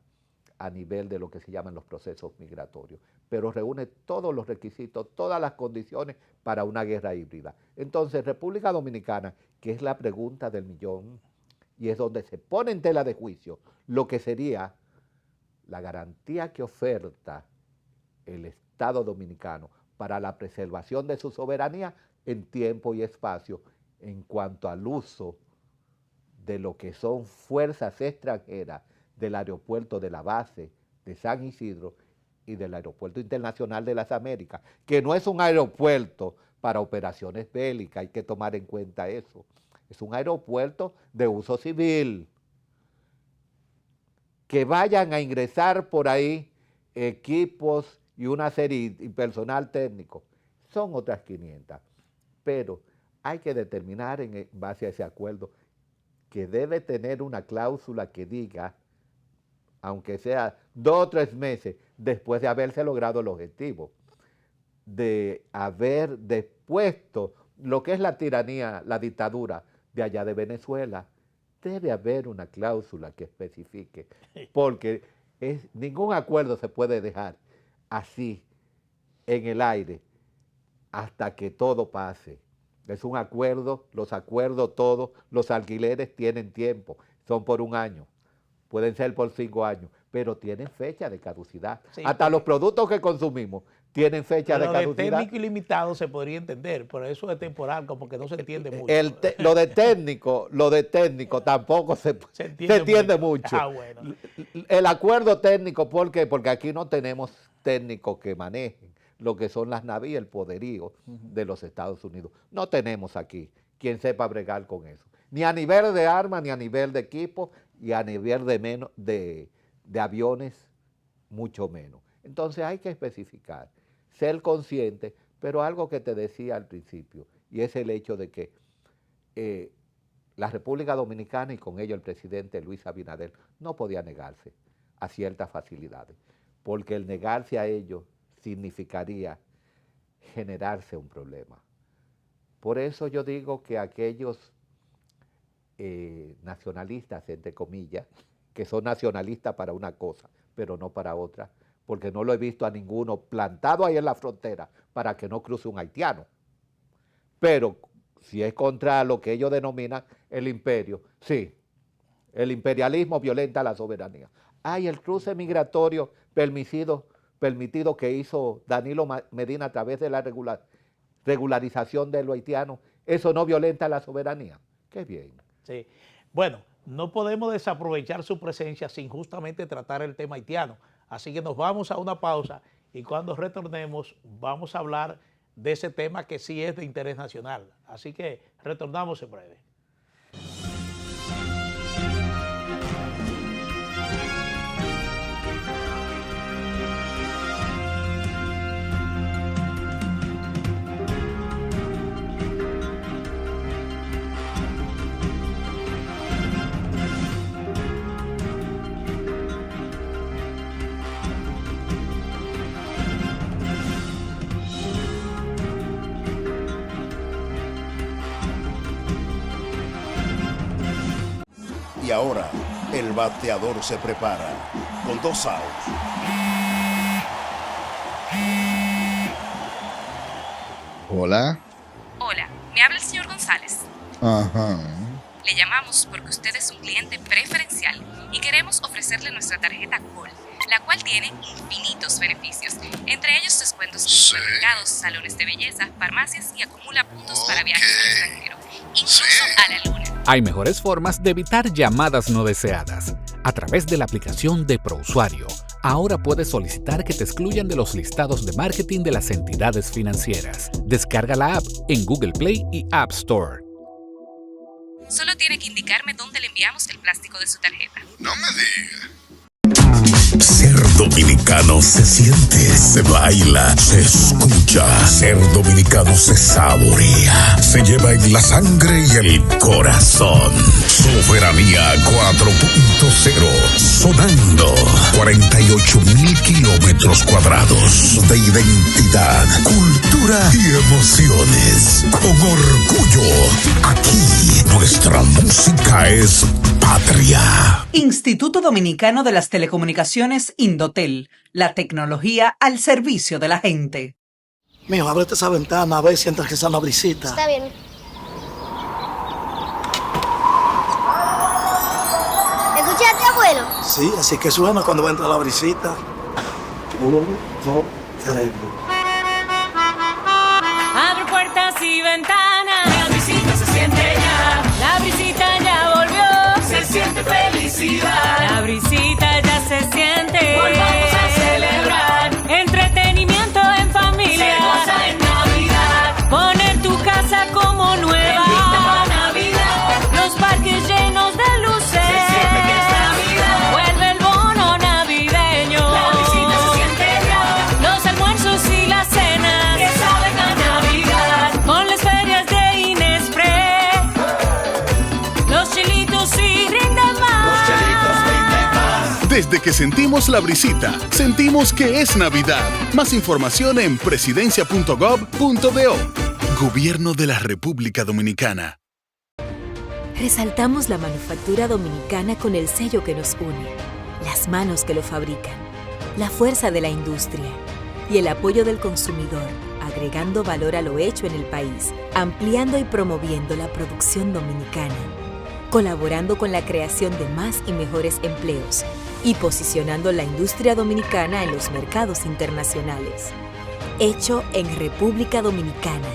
S2: a nivel de lo que se llaman los procesos migratorios, pero reúne todos los requisitos, todas las condiciones para una guerra híbrida. Entonces, República Dominicana, que es la pregunta del millón, y es donde se pone en tela de juicio lo que sería la garantía que oferta el Estado dominicano para la preservación de su soberanía en tiempo y espacio en cuanto al uso de lo que son fuerzas extranjeras del aeropuerto de la base de San Isidro y del Aeropuerto Internacional de las Américas, que no es un aeropuerto para operaciones bélicas, hay que tomar en cuenta eso. Es un aeropuerto de uso civil. Que vayan a ingresar por ahí equipos y una serie y personal técnico, son otras 500. Pero hay que determinar en base a ese acuerdo que debe tener una cláusula que diga, aunque sea 2 o 3 meses después de haberse logrado el objetivo, de haber depuesto lo que es la tiranía, la dictadura de allá de Venezuela, debe haber una cláusula que especifique, porque ningún acuerdo se puede dejar así en el aire hasta que todo pase. Es un acuerdo, los acuerdos todos, los alquileres tienen tiempo, son por 1 año, pueden ser por 5 años, pero tienen fecha de caducidad. Sí, hasta los productos que consumimos tienen fecha de caducidad. Lo de
S1: técnico y limitado se podría entender, pero eso de temporal como que no se entiende mucho.
S2: Lo de técnico tampoco se entiende mucho.
S1: Ah, bueno.
S2: El acuerdo técnico, ¿por qué? Porque aquí no tenemos técnicos que manejen lo que son las naves y el poderío de los Estados Unidos. No tenemos aquí quien sepa bregar con eso. Ni a nivel de armas, ni a nivel de equipo, y a nivel de aviones, mucho menos. Entonces hay que especificar, ser consciente, pero algo que te decía al principio, y es el hecho de que la República Dominicana y con ello el presidente Luis Abinader no podía negarse a ciertas facilidades, porque el negarse a ello significaría generarse un problema. Por eso yo digo que aquellos nacionalistas, entre comillas, que son nacionalistas para una cosa, pero no para otra, porque no lo he visto a ninguno plantado ahí en la frontera para que no cruce un haitiano. Pero si es contra lo que ellos denominan el imperio, sí, el imperialismo violenta la soberanía. Hay el cruce migratorio permitido que hizo Danilo Medina a través de la regularización de los haitianos, eso no violenta la soberanía. Qué bien.
S1: Sí. Bueno, no podemos desaprovechar su presencia sin justamente tratar el tema haitiano. Así que nos vamos a una pausa y cuando retornemos vamos a hablar de ese tema que sí es de interés nacional. Así que retornamos en breve.
S11: ahora el bateador se prepara con 2 outs.
S12: Hola.
S13: Hola, me habla el señor González.
S12: Ajá.
S13: Le llamamos porque usted es un cliente preferencial y queremos ofrecerle nuestra tarjeta Col, la cual tiene infinitos beneficios, entre ellos descuentos en supermercados, salones de belleza, farmacias y acumula puntos para viajes al extranjero, incluso a la luna.
S14: Hay mejores formas de evitar llamadas no deseadas. A través de la aplicación de ProUsuario, ahora puedes solicitar que te excluyan de los listados de marketing de las entidades financieras. Descarga la app en Google Play y App Store.
S13: Solo tiene que indicarme dónde le enviamos el plástico de su tarjeta.
S12: No me digas.
S3: Ser dominicano se siente, se baila, se escucha. Ser dominicano se saborea, se lleva en la sangre y el corazón. Soberanía 4.0, sonando 48.000 kilómetros cuadrados de identidad, cultura y emociones. Con orgullo, aquí nuestra música es patria.
S22: Instituto Dominicano de las Telecomunicaciones Indotel, la tecnología al servicio de la gente.
S5: Mijo, ábrete esa ventana a ver si entra esa brisita.
S6: Está bien. ¿Escuchaste, abuelo?
S5: Sí, así que suena cuando entra la brisita. 1, 2, 3.
S7: Abre puertas y ventanas, la brisita se siente ya. La brisita ya volvió, se siente felicidad. La brisita ya se siente, volvamos a celebrar. Entretenimiento en familia, se goza en Navidad. Poner tu casa como nueva, bendita Navidad. Los parques llenos de luces, se siente que es Navidad. Vuelve el bono navideño, la brisita se siente ya. Los almuerzos y las cenas, que saben a Navidad. Con las ferias de Inespre, los chilitos y rinden más.
S8: Desde que sentimos la brisita, sentimos que es Navidad. Más información en presidencia.gov.do. Gobierno de la República Dominicana.
S23: Resaltamos la manufactura dominicana con el sello que nos une, las manos que lo fabrican, la fuerza de la industria y el apoyo del consumidor, agregando valor a lo hecho en el país, ampliando y promoviendo la producción dominicana, colaborando con la creación de más y mejores empleos y posicionando la industria dominicana en los mercados internacionales. Hecho en República Dominicana.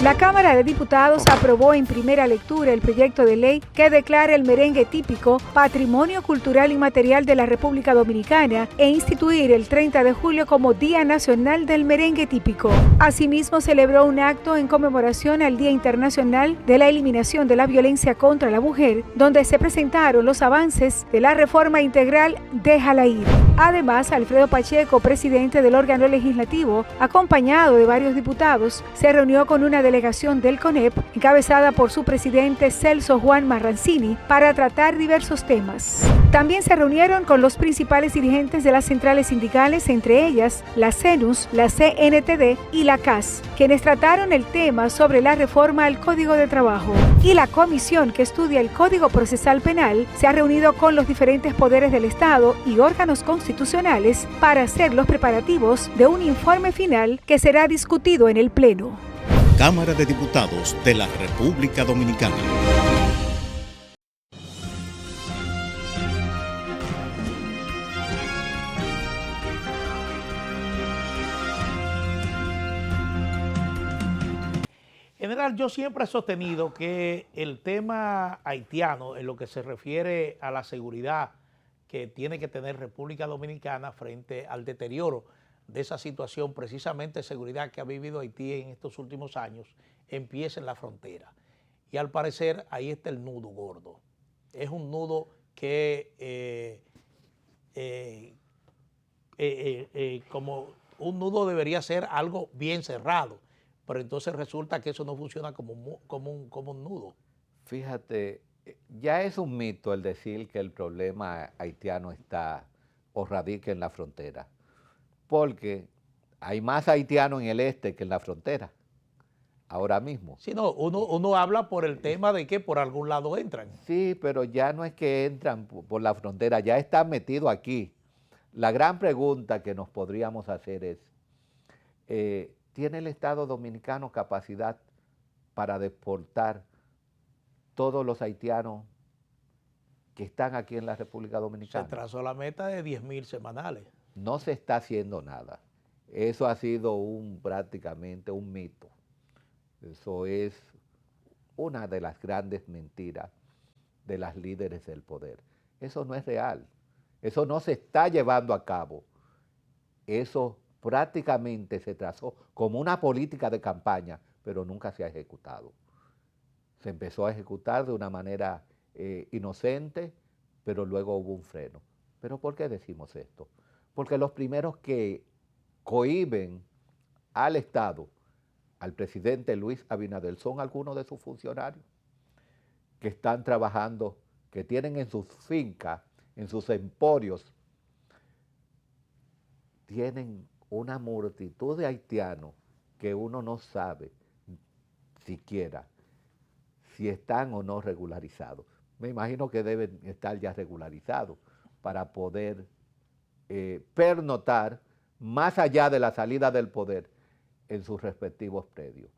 S15: La Cámara de Diputados aprobó en primera lectura el proyecto de ley que declara el merengue típico Patrimonio Cultural Inmaterial de la República Dominicana e instituir el 30 de julio como Día Nacional del Merengue Típico. Asimismo, celebró un acto en conmemoración al Día Internacional de la Eliminación de la Violencia contra la Mujer, donde se presentaron los avances de la reforma integral Déjala Ir. Además, Alfredo Pacheco, presidente del órgano legislativo, acompañado de varios diputados, se reunió con una delegación del CONEP, encabezada por su presidente Celso Juan Marrancini, para tratar diversos temas. También se reunieron con los principales dirigentes de las centrales sindicales, entre ellas la CENUS, la CNTD y la CAS, quienes trataron el tema sobre la reforma al Código de Trabajo. Y la comisión que estudia el Código Procesal Penal se ha reunido con los diferentes poderes del Estado y órganos constitucionales para hacer los preparativos de un informe final que será discutido en el Pleno.
S11: Cámara de Diputados de la República Dominicana.
S1: General, yo siempre he sostenido que el tema haitiano, en lo que se refiere a la seguridad que tiene que tener República Dominicana frente al deterioro de esa situación, precisamente de seguridad que ha vivido Haití en estos últimos años, empieza en la frontera. Y al parecer ahí está el nudo gordo. Es un nudo que como un nudo debería ser algo bien cerrado, pero entonces resulta que eso no funciona como un nudo.
S2: Fíjate, ya es un mito el decir que el problema haitiano está o radica en la frontera, porque hay más haitianos en el este que en la frontera. ahora mismo.
S1: Sí, no, uno habla por el tema de que por algún lado entran.
S2: Sí, pero ya no es que entran por la frontera, ya están metidos aquí. La gran pregunta que nos podríamos hacer es, ¿tiene el Estado Dominicano capacidad para deportar todos los haitianos que están aquí en la República Dominicana?
S1: Se trazó la meta de 10.000 semanales.
S2: No se está haciendo nada. Eso ha sido prácticamente un mito. Eso es una de las grandes mentiras de las líderes del poder. Eso no es real. Eso no se está llevando a cabo. Eso prácticamente se trazó como una política de campaña, pero nunca se ha ejecutado. Se empezó a ejecutar de una manera inocente, pero luego hubo un freno. ¿Pero por qué decimos esto? Porque los primeros que cohíben al Estado, al presidente Luis Abinader, son algunos de sus funcionarios que están trabajando, que tienen en sus fincas, en sus emporios, tienen una multitud de haitianos que uno no sabe siquiera si están o no regularizados. Me imagino que deben estar ya regularizados para poder pernoctar más allá de la salida del poder en sus respectivos predios.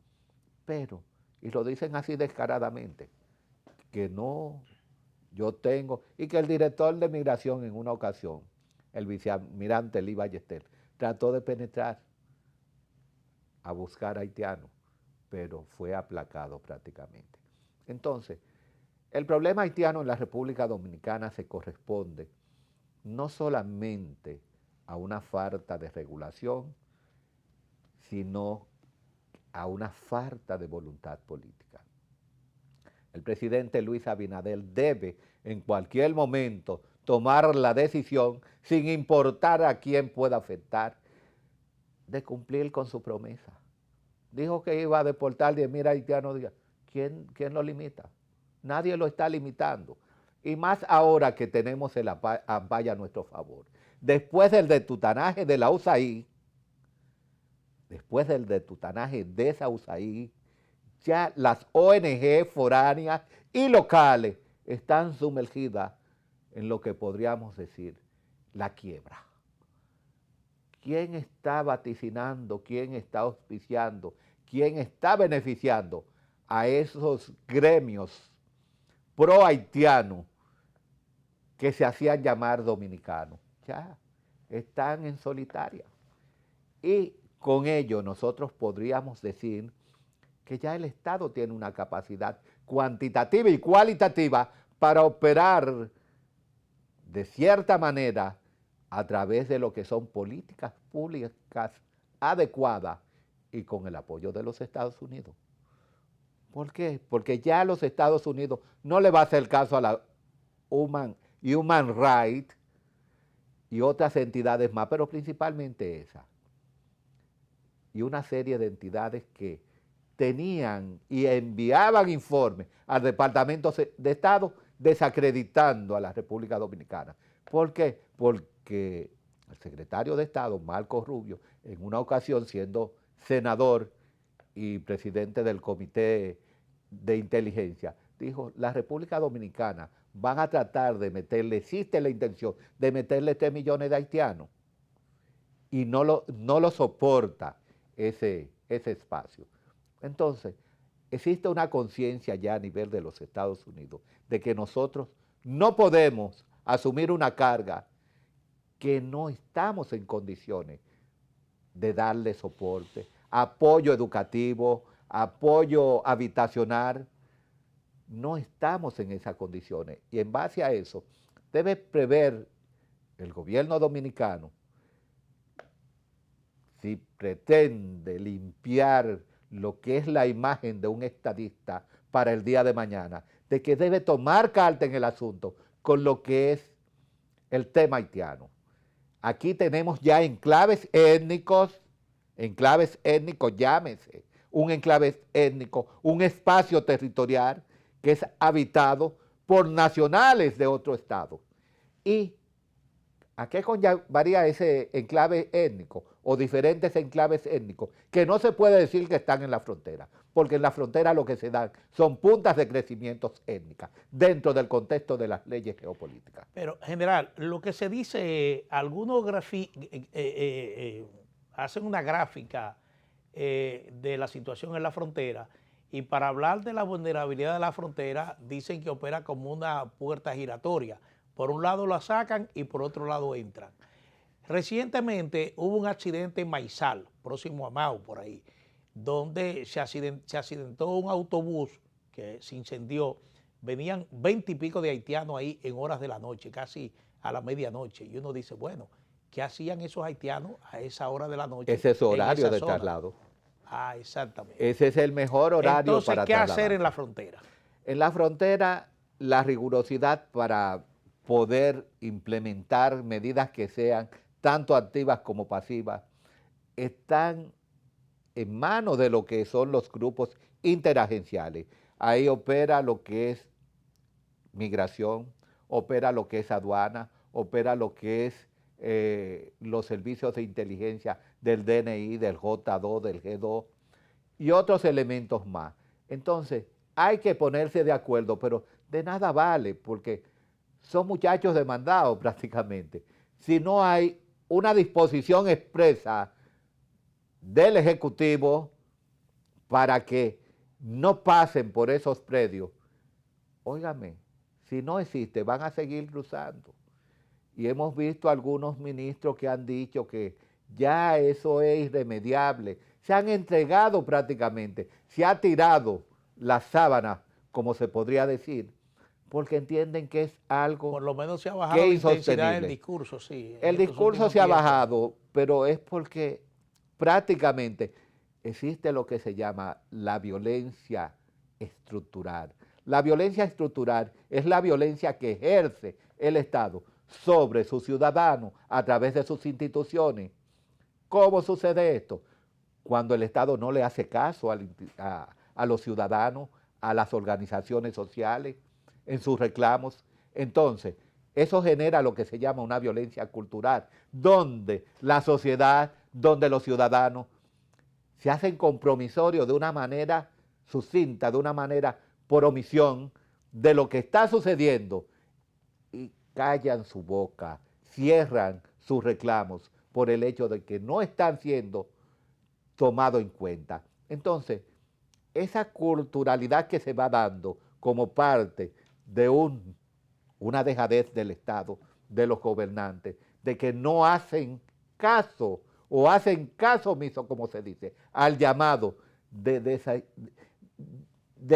S2: Pero, y lo dicen así descaradamente, que no, yo tengo, y que el director de migración en una ocasión, el vicealmirante Lee Ballester, trató de penetrar a buscar haitianos, pero fue aplacado prácticamente. Entonces, el problema haitiano en la República Dominicana se corresponde no solamente a una falta de regulación, sino a una falta de voluntad política. El presidente Luis Abinader debe en cualquier momento tomar la decisión, sin importar a quién pueda afectar, de cumplir con su promesa. Dijo que iba a deportar 10.000 haitianos. ¿Quién lo limita? Nadie lo está limitando. Y más ahora que tenemos el ampay a nuestro favor. Después del detutanaje de la USAID, después del detutanaje de esa USAID, ya las ONG foráneas y locales están sumergidas en lo que podríamos decir la quiebra. ¿Quién está vaticinando, quién está auspiciando, quién está beneficiando a esos gremios pro-haitianos que se hacían llamar dominicanos? Ya están en solitaria. Y con ello nosotros podríamos decir que ya el Estado tiene una capacidad cuantitativa y cualitativa para operar de cierta manera a través de lo que son políticas públicas adecuadas y con el apoyo de los Estados Unidos. ¿Por qué? Porque ya los Estados Unidos no le va a hacer caso a la Human Rights y otras entidades más, pero principalmente esa. Y una serie de entidades que tenían y enviaban informes al Departamento de Estado desacreditando a la República Dominicana. ¿Por qué? Porque el secretario de Estado, Marco Rubio, en una ocasión siendo senador y presidente del Comité de Inteligencia, dijo, la República Dominicana van a tratar de meterle, existe la intención de meterle 3 millones de haitianos y no lo soporta ese espacio. Entonces, existe una conciencia ya a nivel de los Estados Unidos de que nosotros no podemos asumir una carga que no estamos en condiciones de darle soporte, apoyo educativo, apoyo habitacional. No estamos en esas condiciones y en base a eso debe prever el gobierno dominicano, si pretende limpiar lo que es la imagen de un estadista para el día de mañana, de que debe tomar carta en el asunto con lo que es el tema haitiano. Aquí tenemos ya enclaves étnicos, llámese, un enclave étnico, un espacio territorial que es habitado por nacionales de otro estado. Y ¿A qué conllevaría ese enclave étnico o diferentes enclaves étnicos? Que no se puede decir que están en la frontera, porque en la frontera lo que se dan son puntas de crecimiento étnicas dentro del contexto de las leyes geopolíticas.
S1: Pero, general, lo que se dice, algunos hacen una gráfica de la situación en la frontera y para hablar de la vulnerabilidad de la frontera dicen que opera como una puerta giratoria. Por un lado la sacan y por otro lado entran. Recientemente hubo un accidente en Maizal, próximo a Mao, por ahí, donde se accidentó un autobús que se incendió. Venían 20 y pico de haitianos ahí en horas de la noche, casi a la medianoche. Y uno dice, bueno, ¿qué hacían esos haitianos a esa hora de la noche?
S2: Ese es su horario de traslado.
S1: Ah, exactamente.
S2: Ese es el mejor horario.
S1: Entonces,
S2: para
S1: ¿qué
S2: trasladar.
S1: hacer en la frontera?
S2: En la frontera, la rigurosidad para poder implementar medidas que sean tanto activas como pasivas, están en manos de lo que son los grupos interagenciales. Ahí opera lo que es migración, opera lo que es aduana, opera lo que es los servicios de inteligencia del DNI, del J2, del G2 y otros elementos más. Entonces, hay que ponerse de acuerdo, pero de nada vale, porque son muchachos demandados prácticamente. Si no hay una disposición expresa del Ejecutivo para que no pasen por esos predios, óigame, si no existe, van a seguir cruzando. Y hemos visto algunos ministros que han dicho que ya eso es irremediable. Se han entregado prácticamente, se ha tirado la sábana, como se podría decir, porque entienden que es algo
S1: por lo menos se ha bajado la intensidad del discurso, sí.
S2: El discurso se ha bajado, pero es porque prácticamente existe lo que se llama la violencia estructural. La violencia estructural es la violencia que ejerce el Estado sobre sus ciudadanos a través de sus instituciones. ¿Cómo sucede esto? Cuando el Estado no le hace caso a los ciudadanos, a las organizaciones sociales, en sus reclamos. Entonces, eso genera lo que se llama una violencia cultural, donde la sociedad, donde los ciudadanos se hacen compromisorios de una manera sucinta, de una manera por omisión de lo que está sucediendo y callan su boca, cierran sus reclamos por el hecho de que no están siendo tomados en cuenta. Entonces, esa culturalidad que se va dando como parte de una dejadez del Estado, de los gobernantes, de que no hacen caso o hacen caso omiso, como se dice, al llamado de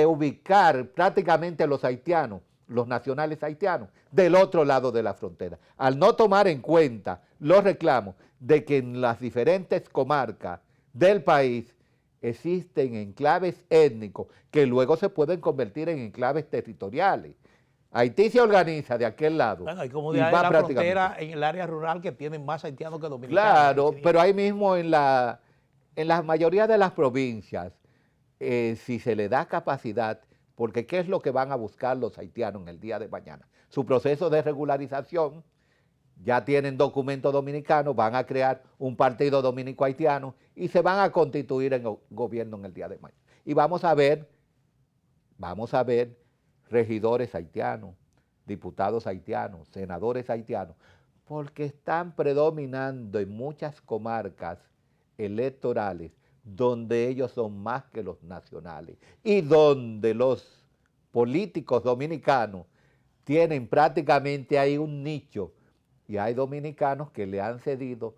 S2: ubicar prácticamente a los haitianos, los nacionales haitianos, del otro lado de la frontera, al no tomar en cuenta los reclamos de que en las diferentes comarcas del país existen enclaves étnicos que luego se pueden convertir en enclaves territoriales. Haití se organiza de aquel lado.
S1: Bueno, hay comunidades en la frontera, en el área rural, que tienen más haitianos que dominicanos.
S2: Claro, pero ahí mismo en la mayoría de las provincias, si se le da capacidad, porque ¿qué es lo que van a buscar los haitianos en el día de mañana? Su proceso de regularización, ya tienen documento dominicano, van a crear un partido dominico-haitiano y se van a constituir en gobierno en el día de mañana. Y vamos a ver regidores haitianos, diputados haitianos, senadores haitianos, porque están predominando en muchas comarcas electorales donde ellos son más que los nacionales y donde los políticos dominicanos tienen prácticamente ahí un nicho y hay dominicanos que le han cedido,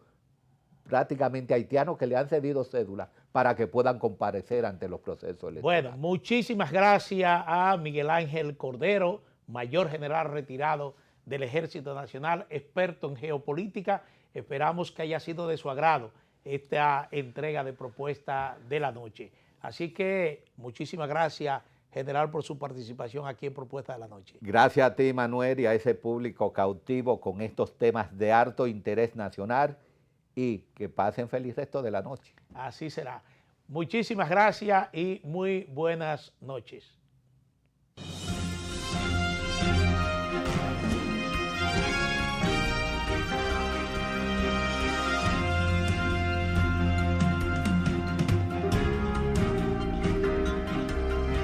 S2: prácticamente haitianos que le han cedido cédulas para que puedan comparecer ante los procesos electorales.
S1: Bueno, muchísimas gracias a Miguel Ángel Cordero, mayor general retirado del Ejército Nacional, experto en geopolítica. Esperamos que haya sido de su agrado esta entrega de propuesta de la noche. Así que muchísimas gracias, general, por su participación aquí en Propuesta de la Noche.
S2: Gracias a ti, Manuel, y a ese público cautivo con estos temas de alto interés nacional, y que pasen feliz resto de la noche.
S1: Así será. Muchísimas gracias y muy buenas noches.